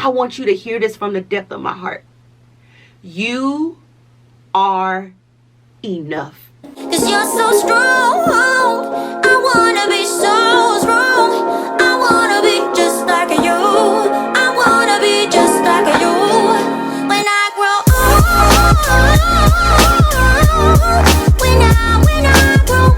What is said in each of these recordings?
I want you to hear this from the depth of my heart. You are enough. 'Cause you're so strong. I wanna be so strong. I wanna be just like you. I wanna be just like you. When I grow old. When I grow old.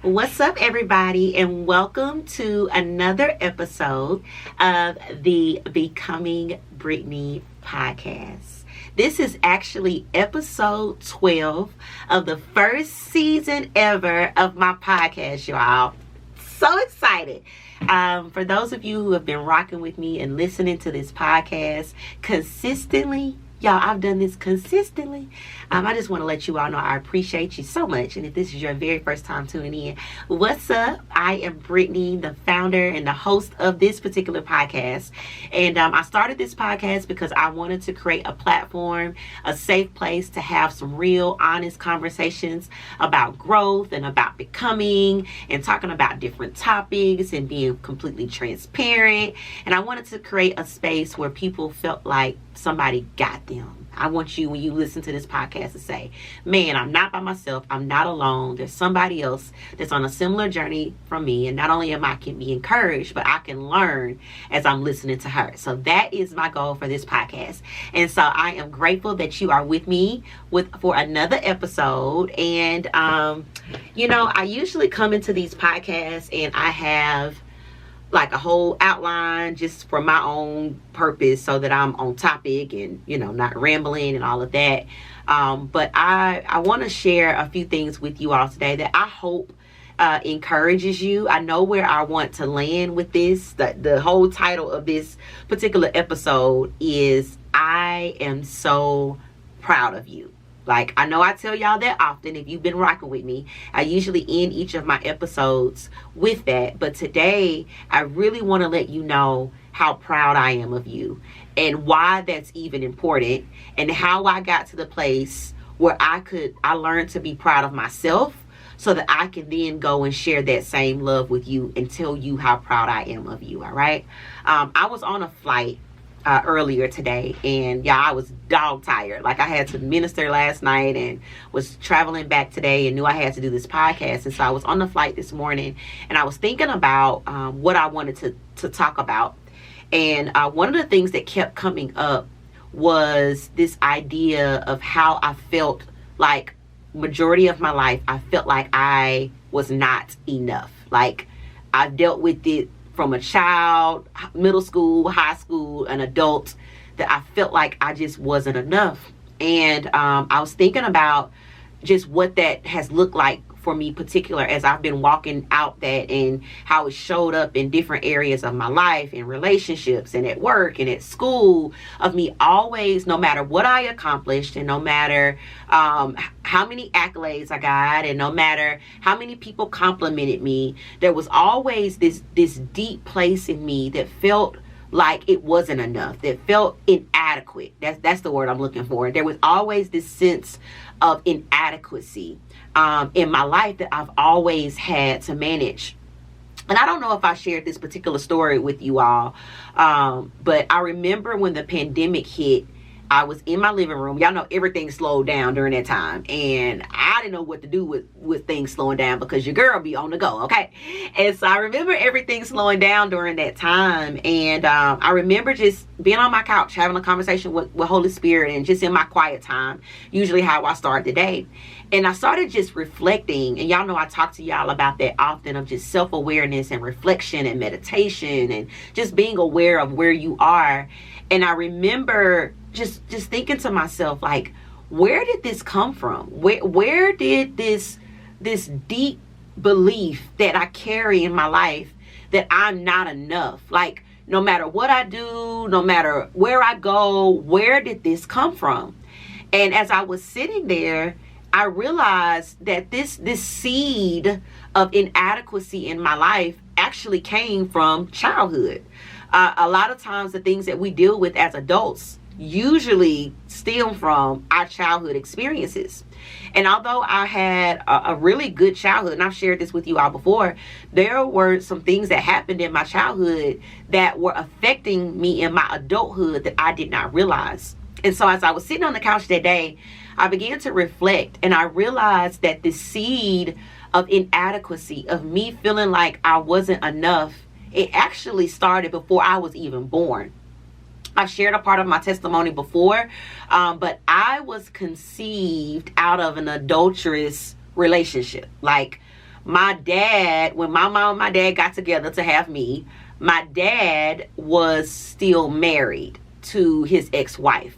What's up, everybody, and welcome to another episode of the Becoming Brittany podcast. This is actually episode 12 of the first season ever of my podcast, y'all. So excited. For those of you who have been rocking with me and listening to this podcast consistently, y'all, I've done this consistently. I just want to let you all know I appreciate you so much. And if this is your very first time tuning in, what's up? I am Brittany, the founder and the host of this particular podcast. And I started this podcast because I wanted to create a platform, a safe place to have some real, honest conversations about growth and about becoming and talking about different topics and being completely transparent. And I wanted to create a space where people felt like somebody got them. I want you, when you listen to this podcast, to say, man, I'm not by myself. I'm not alone. There's somebody else that's on a similar journey from me. And not only can be encouraged, but I can learn as I'm listening to her. So that is my goal for this podcast. And so I am grateful that you are with me for another episode. And, I usually come into these podcasts and I have like a whole outline just for my own purpose so that I'm on topic and, not rambling and all of that. But I want to share a few things with you all today that I hope encourages you. I know where I want to land with this. The whole title of this particular episode is I am so proud of you. Like, I know I tell y'all that often. If you've been rocking with me, I usually end each of my episodes with that. But today, I really want to let you know how proud I am of you and why that's even important and how I got to the place where I learned to be proud of myself so that I can then go and share that same love with you and tell you how proud I am of you. All right. I was on a flight earlier today, and I was dog tired. Like, I had to minister last night and was traveling back today and knew I had to do this podcast. And so I was on the flight this morning and I was thinking about what I wanted to talk about. And one of the things that kept coming up was this idea of how I felt like majority of my life, I felt like I was not enough. Like, I've dealt with it from a child, middle school, high school, an adult, that I felt like I just wasn't enough. And I was thinking about just what that has looked like for me, particular as I've been walking out that, and how it showed up in different areas of my life, in relationships and at work and at school, of me always, no matter what I accomplished and no matter how many accolades I got and no matter how many people complimented me, there was always this deep place in me that felt like it wasn't enough, that felt inadequate. That's the word I'm looking for. There was always this sense of inadequacy in my life that I've always had to manage. And I don't know if I shared this particular story with you all, but I remember when the pandemic hit, I was in my living room. Y'all know everything slowed down during that time. And I didn't know what to do with things slowing down because your girl be on the go, okay? And so I remember everything slowing down during that time. And I remember just being on my couch, having a conversation with Holy Spirit and just in my quiet time, usually how I start the day. And I started just reflecting. And y'all know I talk to y'all about that often, of just self-awareness and reflection and meditation and just being aware of where you are. And I remember just thinking to myself, like, where did this come from? Where did this deep belief that I carry in my life that I'm not enough? Like, no matter what I do, no matter where I go, where did this come from? And as I was sitting there, I realized that this seed of inadequacy in my life actually came from childhood. A lot of times the things that we deal with as adults usually stem from our childhood experiences. And although I had a really good childhood, and I've shared this with you all before, there were some things that happened in my childhood that were affecting me in my adulthood that I did not realize. And so as I was sitting on the couch that day, I began to reflect, and I realized that the seed of inadequacy, of me feeling like I wasn't enough, it actually started before I was even born. I've shared a part of my testimony before, but I was conceived out of an adulterous relationship. Like my dad, when my mom and my dad got together to have me, my dad was still married to his ex-wife.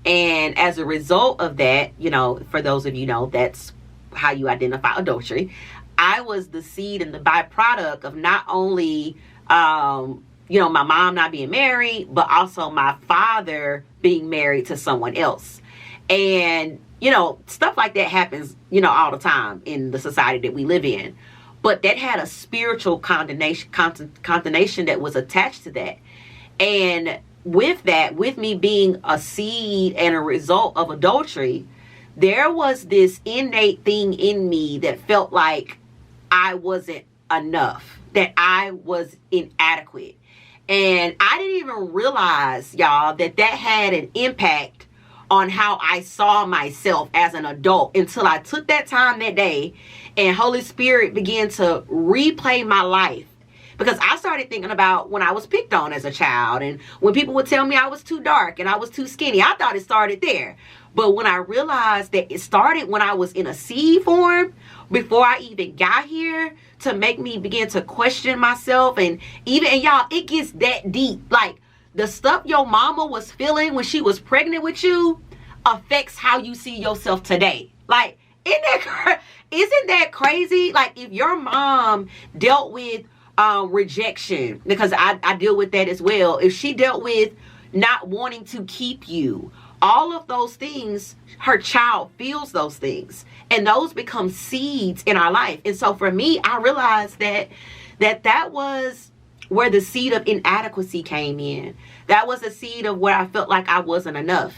And as a result of that, you know, for those of you know, that's how you identify adultery. I was the seed and the byproduct of not only, you know, my mom not being married, but also my father being married to someone else. And, you know, stuff like that happens, you know, all the time in the society that we live in. But that had a spiritual condemnation that was attached to that. And with that, with me being a seed and a result of adultery, there was this innate thing in me that felt like I wasn't enough, that I was inadequate. And I didn't even realize, y'all, that that had an impact on how I saw myself as an adult until I took that time that day and Holy Spirit began to replay my life. Because I started thinking about when I was picked on as a child and when people would tell me I was too dark and I was too skinny. I thought it started there. But when I realized that it started when I was in a seed form, before I even got here, to make me begin to question myself. And y'all, it gets that deep. Like the stuff your mama was feeling when she was pregnant with you affects how you see yourself today. Like, isn't that crazy? Like if your mom dealt with rejection, because I deal with that as well. If she dealt with not wanting to keep you, all of those things, her child feels those things, and those become seeds in our life. And so for me, I realized that was where the seed of inadequacy came in. That was the seed of where I felt like I wasn't enough.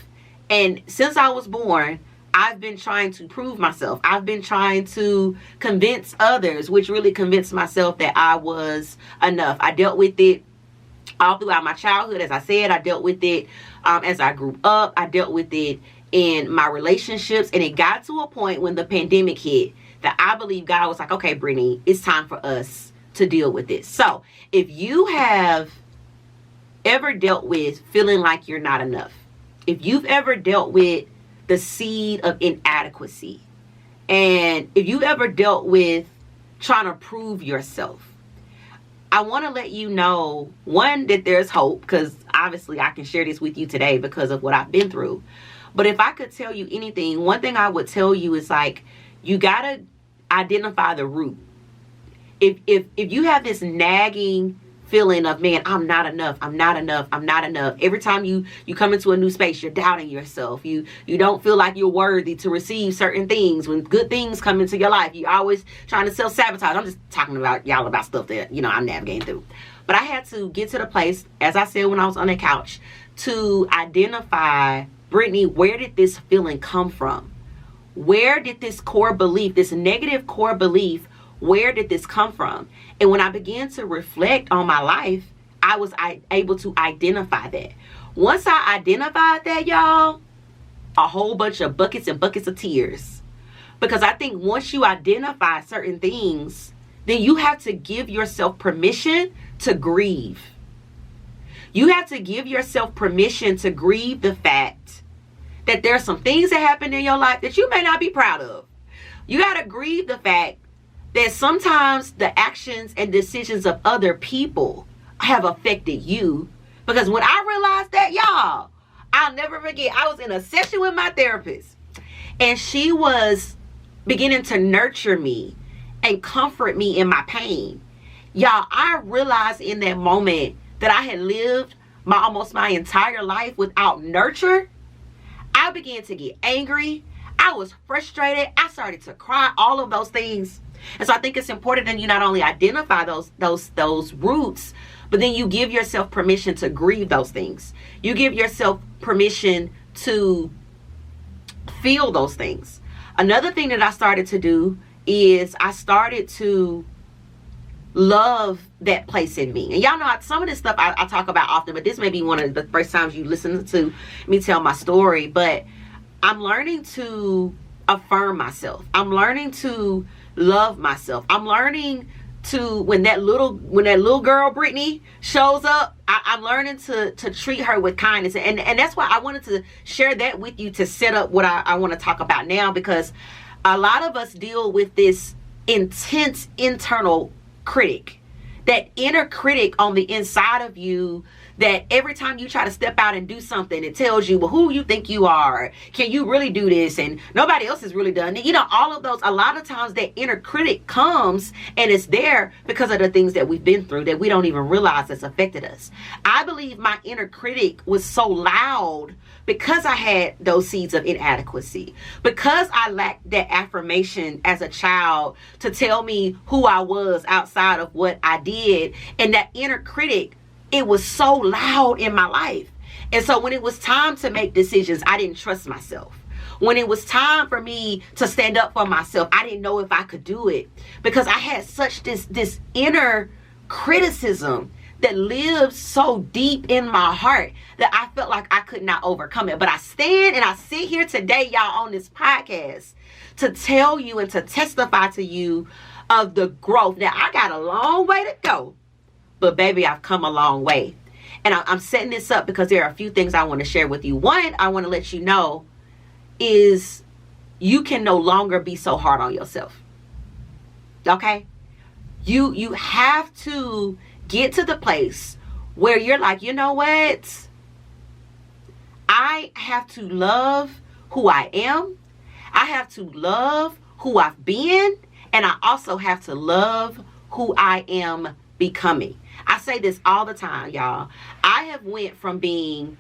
And since I was born, I've been trying to prove myself. I've been trying to convince others, which really convinced myself that I was enough. I dealt with it all throughout my childhood. As I said, I dealt with it as I grew up. I dealt with it in my relationships. And it got to a point when the pandemic hit that I believe God was like, okay, Brittany, it's time for us to deal with this. So if you have ever dealt with feeling like you're not enough, if you've ever dealt with the seed of inadequacy, and if you ever dealt with trying to prove yourself, I want to let you know, one, that there's hope, because obviously I can share this with you today because of what I've been through. But if I could tell you anything, one thing I would tell you is like, you got to identify the root. If you have this nagging feeling of, man, I'm not enough, I'm not enough, I'm not enough. Every time you come into a new space, you're doubting yourself. You don't feel like you're worthy to receive certain things. When good things come into your life, you're always trying to self-sabotage. I'm just talking about y'all about stuff that, you know, I'm navigating through. But I had to get to the place, as I said when I was on the couch, to identify, Brittany, where did this feeling come from? Where did this core belief, this negative core belief, where did this come from? And when I began to reflect on my life, I was able to identify that. Once I identified that, y'all, a whole bunch of buckets and buckets of tears. Because I think once you identify certain things, then you have to give yourself permission to grieve. You have to give yourself permission to grieve the fact that there are some things that happen in your life that you may not be proud of. You got to grieve the fact that sometimes the actions and decisions of other people have affected you. Because when I realized that, y'all, I'll never forget, I was in a session with my therapist, and she was beginning to nurture me and comfort me in my pain. Y'all, I realized in that moment that I had lived almost my entire life without nurture. I began to get angry. I was frustrated. I started to cry, all of those things. And so I think it's important that you not only identify those roots, But then you give yourself permission to grieve those things. You give yourself permission to feel those things. Another thing that I started to do is I started to love that place in me. And y'all know some of this stuff I talk about often, but this may be one of the first times you listen to me tell my story. But I'm learning to affirm myself. I'm learning to love myself. I'm learning to, when that little girl Brittany shows up, I'm learning to treat her with kindness. And that's why I wanted to share that with you, to set up what I want to talk about now, because a lot of us deal with this intense internal critic, that inner critic on the inside of you, that every time you try to step out and do something, it tells you, well, who you think you are? Can you really do this? And nobody else has really done it. You know, all of those, a lot of times that inner critic comes and it's there because of the things that we've been through that we don't even realize that's affected us. I believe my inner critic was so loud because I had those seeds of inadequacy, because I lacked that affirmation as a child to tell me who I was outside of what I did. And that inner critic, it was so loud in my life. And so when it was time to make decisions, I didn't trust myself. When it was time for me to stand up for myself, I didn't know if I could do it, because I had such this inner criticism that lives so deep in my heart that I felt like I could not overcome it. But I stand and I sit here today, y'all, on this podcast to tell you and to testify to you of the growth. Now, I got a long way to go, but baby, I've come a long way. And I'm setting this up because there are a few things I want to share with you. One, I want to let you know is you can no longer be so hard on yourself. Okay? You have to get to the place where you're like, you know what? I have to love who I am. I have to love who I've been. And I also have to love who I am becoming. I say this all the time, y'all. I have went from being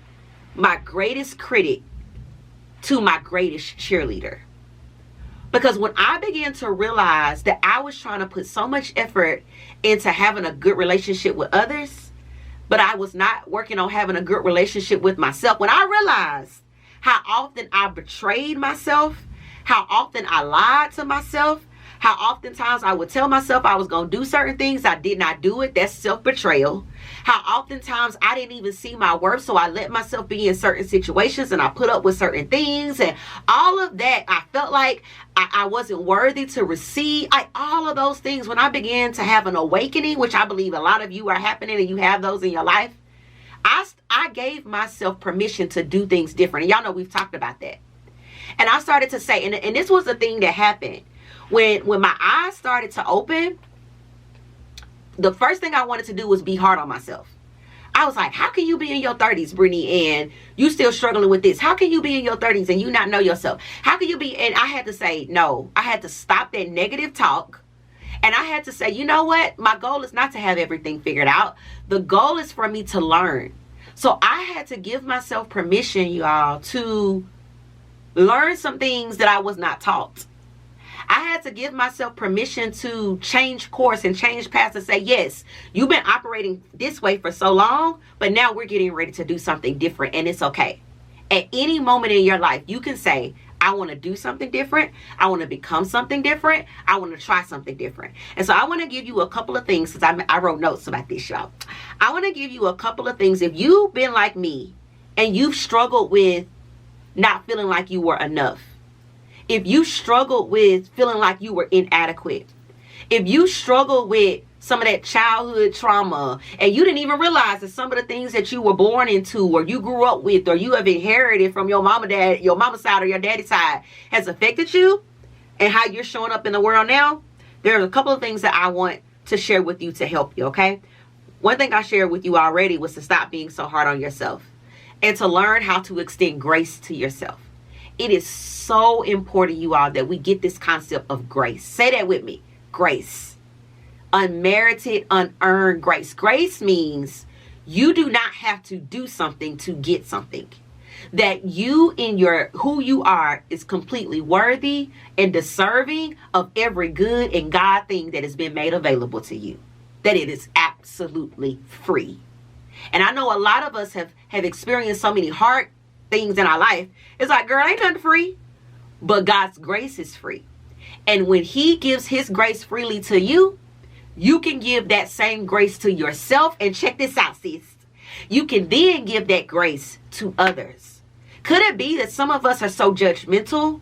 my greatest critic to my greatest cheerleader. Because when I began to realize that I was trying to put so much effort into having a good relationship with others, but I was not working on having a good relationship with myself, when I realized how often I betrayed myself, how often I lied to myself, how oftentimes I would tell myself I was going to do certain things, I did not do it. That's self-betrayal. How oftentimes I didn't even see my worth, so I let myself be in certain situations and I put up with certain things, and all of that. I felt like I wasn't worthy to receive. All of those things, when I began to have an awakening, which I believe a lot of you are happening and you have those in your life, I gave myself permission to do things different. And y'all know we've talked about that. And I started to say, and this was the thing that happened. When my eyes started to open, the first thing I wanted to do was be hard on myself. I was like, how can you be in your 30s, Brittany, and you still struggling with this? How can you be in your 30s and you not know yourself? How can you be? And I had to say, no, I had to stop that negative talk. And I had to say, you know what? My goal is not to have everything figured out. The goal is for me to learn. So I had to give myself permission, y'all, to learn some things that I was not taught. I had to give myself permission to change course and change paths and say, yes, you've been operating this way for so long, but now we're getting ready to do something different, and it's okay. At any moment in your life, you can say, I want to do something different. I want to become something different. I want to try something different. And so I want to give you a couple of things, because I wrote notes about this, y'all. I want to give you a couple of things. If you've been like me and you've struggled with not feeling like you were enough, if you struggled with feeling like you were inadequate, if you struggled with some of that childhood trauma and you didn't even realize that some of the things that you were born into or you grew up with or you have inherited from your mama, dad, your mama's side or your daddy's side has affected you and how you're showing up in the world now, there's a couple of things that I want to share with you to help you, okay? One thing I shared with you already was to stop being so hard on yourself and to learn how to extend grace to yourself. It is so important, you all, that we get this concept of grace. Say that with me. Grace. Unmerited, unearned grace. Grace means you do not have to do something to get something. That you in your who you are is completely worthy and deserving of every good and God thing that has been made available to you. That it is absolutely free. And I know a lot of us have experienced so many hard things in our life. It's like, girl, ain't nothing free. But God's grace is free. And when he gives his grace freely to you, you can give that same grace to yourself. And check this out, sis. You can then give that grace to others. Could it be that some of us are so judgmental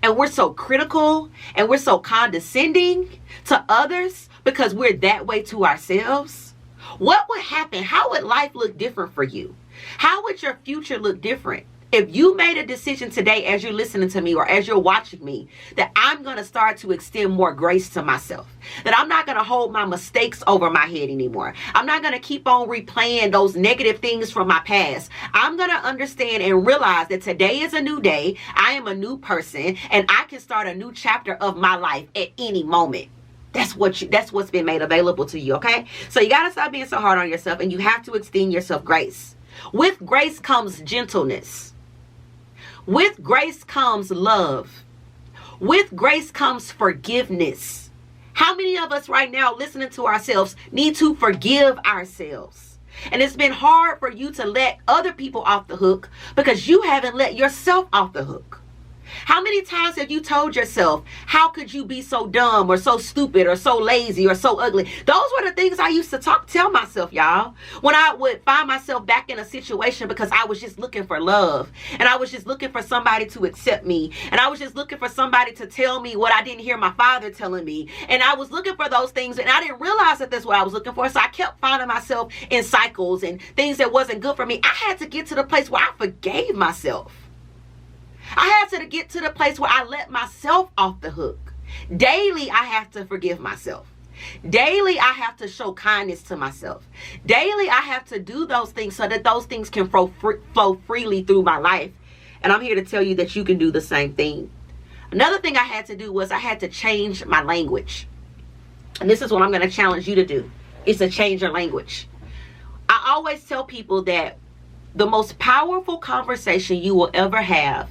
and we're so critical and we're so condescending to others because we're that way to ourselves? What would happen? How would life look different for you? How would your future look different if you made a decision today as you're listening to me or as you're watching me that I'm going to start to extend more grace to myself, that I'm not going to hold my mistakes over my head anymore. I'm not going to keep on replaying those negative things from my past. I'm going to understand and realize that today is a new day. I am a new person and I can start a new chapter of my life at any moment. That's what's been made available to you, okay? So you got to stop being so hard on yourself and you have to extend yourself grace. With grace comes gentleness. With grace comes love. With grace comes forgiveness. How many of us right now listening to ourselves need to forgive ourselves? And it's been hard for you to let other people off the hook because you haven't let yourself off the hook. How many times have you told yourself, how could you be so dumb or so stupid or so lazy or so ugly? Those were the things I used to tell myself, y'all. When I would find myself back in a situation because I was just looking for love. And I was just looking for somebody to accept me. And I was just looking for somebody to tell me what I didn't hear my father telling me. And I was looking for those things and I didn't realize that that's what I was looking for. So I kept finding myself in cycles and things that wasn't good for me. I had to get to the place where I forgave myself. I had to get to the place where I let myself off the hook. Daily, I have to forgive myself. Daily, I have to show kindness to myself. Daily, I have to do those things so that those things can flow freely through my life. And I'm here to tell you that you can do the same thing. Another thing I had to do was I had to change my language. And this is what I'm going to challenge you to do, is to change your language. I always tell people that the most powerful conversation you will ever have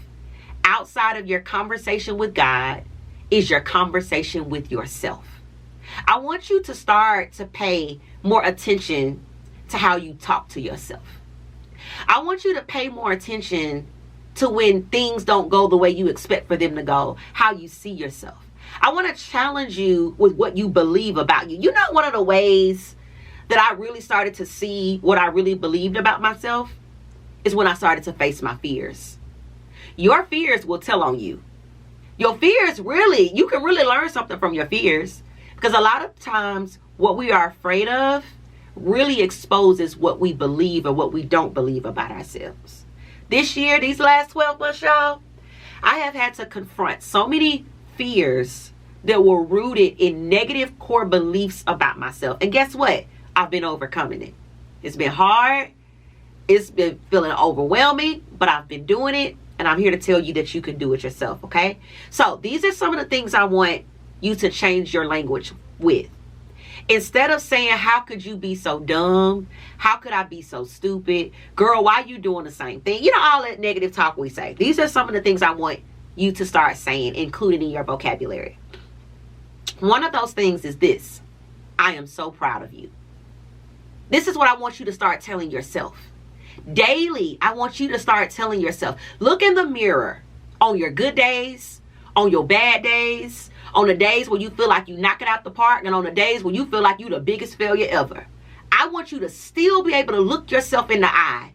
outside of your conversation with God is your conversation with yourself. I want you to start to pay more attention to how you talk to yourself. I want you to pay more attention to when things don't go the way you expect for them to go, how you see yourself. I want to challenge you with what you believe about you. You know, one of the ways that I really started to see what I really believed about myself is when I started to face my fears. Your fears will tell on you. Your fears you can really learn something from your fears, because a lot of times what we are afraid of really exposes what we believe or what we don't believe about ourselves. This year, these last 12 months, y'all, I have had to confront so many fears that were rooted in negative core beliefs about myself. And guess what? I've been overcoming it. It's been hard. It's been feeling overwhelming, but I've been doing it. And I'm here to tell you that you can do it yourself, okay? So these are some of the things I want you to change your language with. Instead of saying, how could you be so dumb? How could I be so stupid? Girl, why you doing the same thing? You know, all that negative talk we say. These are some of the things I want you to start saying, including in your vocabulary. One of those things is this: I am so proud of you. This is what I want you to start telling yourself. Daily, I want you to start telling yourself, look in the mirror on your good days, on your bad days, on the days where you feel like you knock it out the park, and on the days where you feel like you're the biggest failure ever. I want you to still be able to look yourself in the eye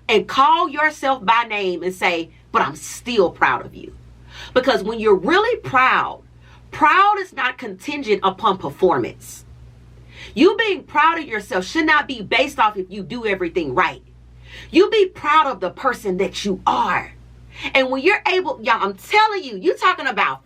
and call yourself by name and say, but I'm still proud of you. Because when you're really proud is not contingent upon performance. You being proud of yourself should not be based off if you do everything right. You be proud of the person that you are. And when you're able, y'all, I'm telling you, you're talking about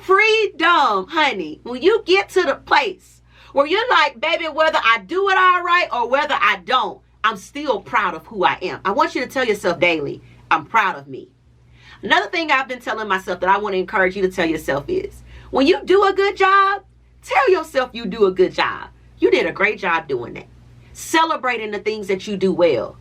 freedom, honey. When you get to the place where you're like, baby, whether I do it all right or whether I don't, I'm still proud of who I am. I want you to tell yourself daily, I'm proud of me. Another thing I've been telling myself that I want to encourage you to tell yourself is, when you do a good job, tell yourself you do a good job. You did a great job doing that. Celebrating the things that you do well.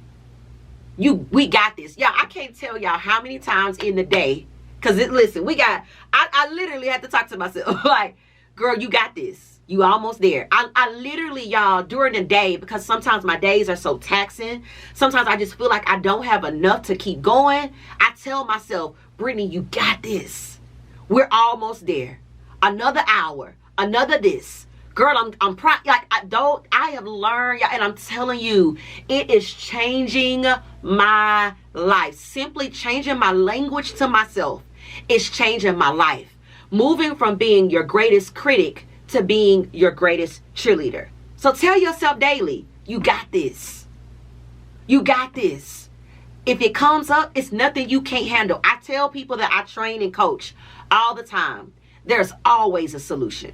We got this. Yeah, I can't tell y'all how many times in the day, because listen, I literally had to talk to myself like, girl, you got this. You almost there. I literally, y'all, during the day, because sometimes my days are so taxing, sometimes I just feel like I don't have enough to keep going. I tell myself, Brittany, you got this. We're almost there. Another hour, another this. Girl, I'm proud. Like, I have learned, and I'm telling you, it is changing my life. Simply changing my language to myself is changing my life. Moving from being your greatest critic to being your greatest cheerleader. So tell yourself daily, you got this. You got this. If it comes up, it's nothing you can't handle. I tell people that I train and coach all the time, there's always a solution.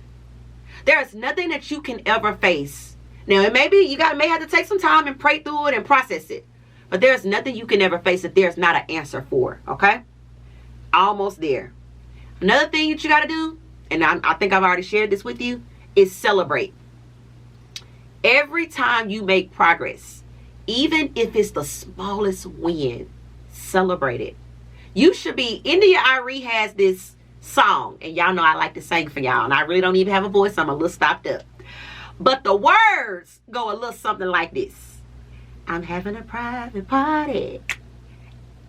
There is nothing that you can ever face. Now, it may be may have to take some time and pray through it and process it. But there's nothing you can ever face that there's not an answer for. Okay? Almost there. Another thing that you got to do, and I think I've already shared this with you, is celebrate. Every time you make progress, even if it's the smallest win, celebrate it. You should be, India Irie has this song, and y'all know I like to sing for y'all, and I really don't even have a voice, so I'm a little stopped up. But the words go a little something like this. I'm having a private party.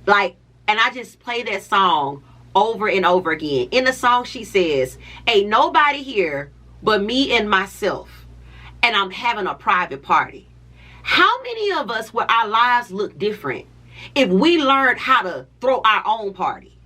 Like, and I just play that song over and over again. In the song, she says, ain't nobody here but me and myself, and I'm having a private party. How many of us would our lives look different if we learned how to throw our own party?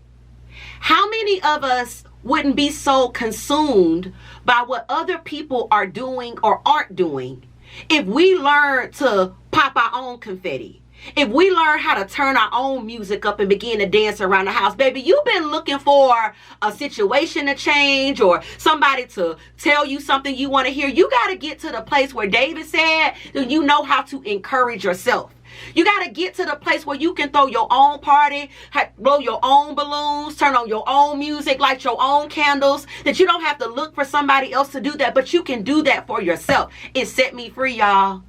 How many of us wouldn't be so consumed by what other people are doing or aren't doing if we learned to pop our own confetti? If we learn how to turn our own music up and begin to dance around the house, baby, you've been looking for a situation to change or somebody to tell you something you want to hear. You got to get to the place where David said that you know how to encourage yourself. You got to get to the place where you can throw your own party, blow your own balloons, turn on your own music, light your own candles, that you don't have to look for somebody else to do that, but you can do that for yourself. It set me free, y'all.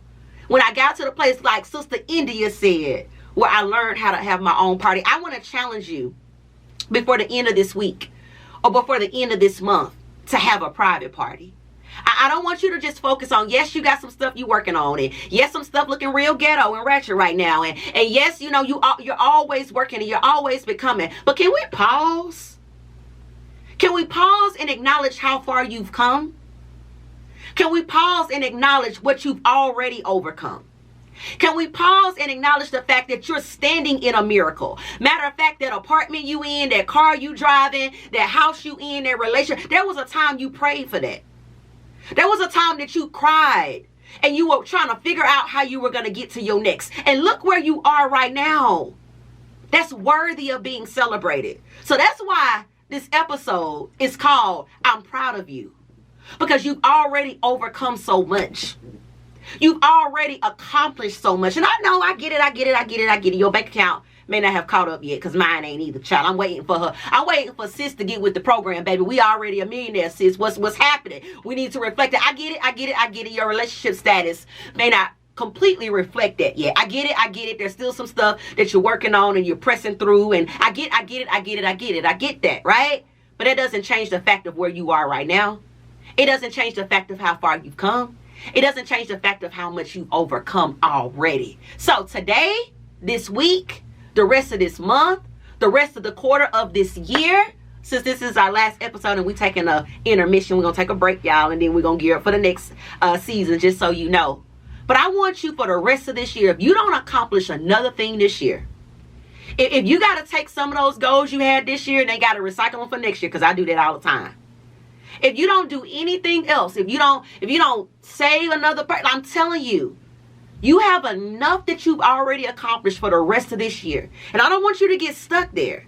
When I got to the place like Sister India said, where I learned how to have my own party, I want to challenge you before the end of this week or before the end of this month to have a private party. I don't want you to just focus on, yes, you got some stuff you're working on, and yes, some stuff looking real ghetto and ratchet right now, and yes, you know, you're always working and you're always becoming. But can we pause? Can we pause and acknowledge how far you've come? Can we pause and acknowledge what you've already overcome? Can we pause and acknowledge the fact that you're standing in a miracle? Matter of fact, that apartment you in, that car you driving, that house you in, that relationship, there was a time you prayed for that. There was a time that you cried and you were trying to figure out how you were going to get to your next. And look where you are right now. That's worthy of being celebrated. So that's why this episode is called I'm Proud of You. Because you've already overcome so much. You've already accomplished so much. And I know, I get it. Your bank account may not have caught up yet, because mine ain't either, child. I'm waiting for her. I'm waiting for sis to get with the program, baby. We already a millionaire, sis. What's happening? We need to reflect it. I get it. Your relationship status may not completely reflect that yet. I get it. There's still some stuff that you're working on and you're pressing through. And I get that, right? But that doesn't change the fact of where you are right now. It doesn't change the fact of how far you've come. It doesn't change the fact of how much you've overcome already. So today, this week, the rest of this month, the rest of the quarter of this year, since this is our last episode and we're taking an intermission, we're going to take a break, y'all, and then we're going to gear up for the next season, just so you know. But I want you for the rest of this year, if you don't accomplish another thing this year, if you got to take some of those goals you had this year and they got to recycle them for next year, because I do that all the time. If you don't do anything else, if you don't save another person, I'm telling you, you have enough that you've already accomplished for the rest of this year. And I don't want you to get stuck there.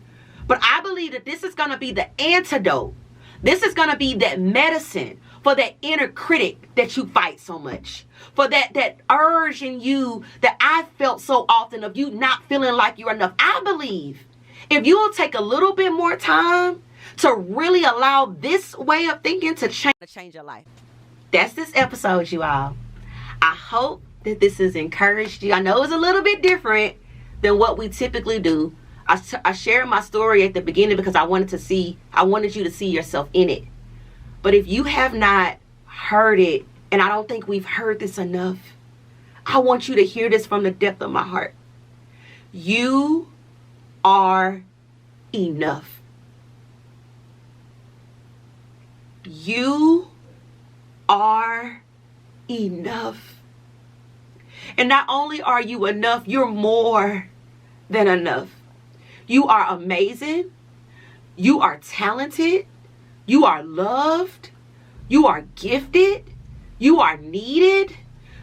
But I believe that this is going to be the antidote. This is going to be that medicine for that inner critic that you fight so much. For that urge in you that I felt so often of you not feeling like you're enough. I believe if you will take a little bit more time to really allow this way of thinking to change your life. That's this episode, you all. I hope that this has encouraged you. I know it's a little bit different than what we typically do. I shared my story at the beginning because I wanted you to see yourself in it. But if you have not heard it, and I don't think we've heard this enough, I want you to hear this from the depth of my heart. You are enough. You are enough. And not only are you enough, you're more than enough. You are amazing. You are talented. You are loved. You are gifted. You are needed.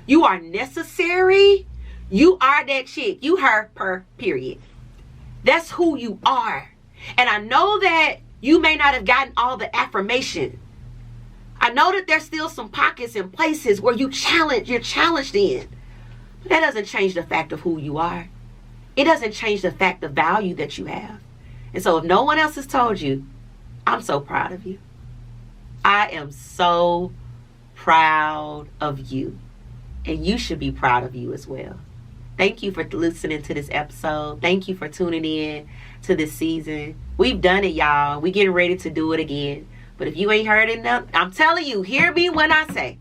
You are necessary. You are that chick. You her, period. That's who you are. And I know that you may not have gotten all the affirmation. I know that there's still some pockets and places where you're challenged in. But that doesn't change the fact of who you are. It doesn't change the fact of value that you have. And so if no one else has told you, I'm so proud of you. I am so proud of you. And you should be proud of you as well. Thank you for listening to this episode. Thank you for tuning in to this season. We've done it, y'all. We getting ready to do it again. But if you ain't heard enough, I'm telling you, hear me when I say,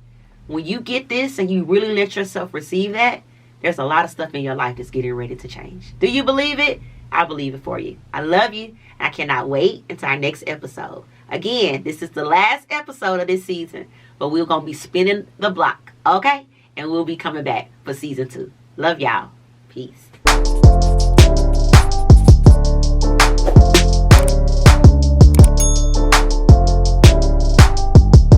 when you get this and you really let yourself receive that, there's a lot of stuff in your life that's getting ready to change. Do you believe it? I believe it for you. I love you. I cannot wait until our next episode. Again, this is the last episode of this season, but we're going to be spinning the block, okay? And we'll be coming back for season 2. Love y'all. Peace.